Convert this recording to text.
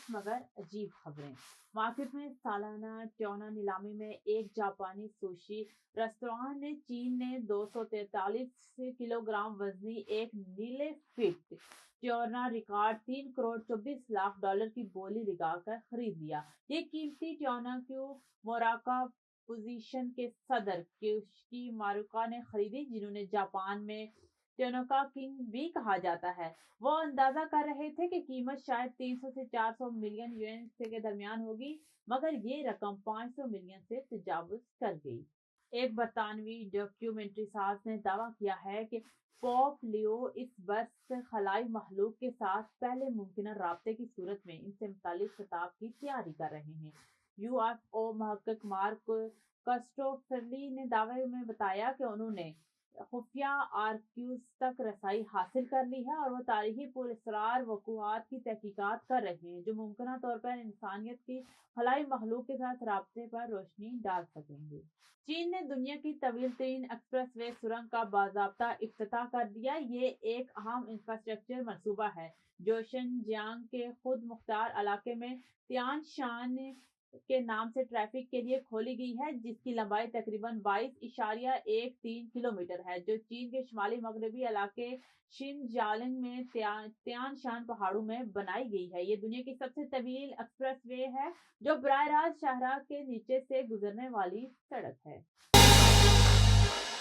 مگر عجیب خبریں۔ مارکیٹ میں سالانہ ٹیونا نیلامی میں ایک جاپانی سوشی ریستوران نے چین نے 243 کلو گرام وزنی ایک نیلے فٹ ٹیونا ریکارڈ $3.24 کروڑ کی بولی لگا کر خرید لیا۔ یہ قیمتی ٹیونا کیو موراکا پوزیشن کے صدر کیوشکی ماروکا نے خریدی، جنہوں نے جاپان میں ٹینوکا کنگ بھی کہا جاتا ہے۔ وہ اندازہ کر رہے تھے کہ قیمت شاید 300 سے 400 ملین یوان کے درمیان ہوگی، مگر یہ رقم 500 ملین سے تجاوز کر گئی۔ ایک برطانوی ڈاکیومنٹری ساز نے دعویٰ کیا ہے کہ پوپ لیو اس برس خلائی مخلوق کے ساتھ پہلے ممکنہ رابطے کی صورت میں ان سے متعلق خطاب کی تیاری کر رہے ہیں۔ UFO محقق مارک کرسٹوفرلی نے دعوے میں بتایا کہ انہوں نے خفیہ آرکیوز تک رسائی حاصل کر لی ہے اور وہ تاریخی پراسرار وقوعات کی تحقیقات کر رہے ہیں جو ممکنہ طور پر انسانیت کی خلائی مخلوق کے ساتھ رابطے پر روشنی ڈال سکیں گے۔ چین نے دنیا کی طویل ترین ایکسپریس وے سرنگ کا باضابطہ افتتاح کر دیا۔ یہ ایک اہم انفراسٹرکچر منصوبہ ہے جو شنجیانگ کے خود مختار علاقے میں تیان شان کے نام سے ٹریفک کے لیے کھولی گئی ہے، جس کی لمبائی تقریباً 22.13 کلومیٹر ہے، جو چین کے شمالی مغربی علاقے شنجیانگ میں تیان شان پہاڑوں میں بنائی گئی ہے۔ یہ دنیا کی سب سے طویل ایکسپریس وے ہے جو براہ راست شاہراہ کے نیچے سے گزرنے والی سڑک ہے۔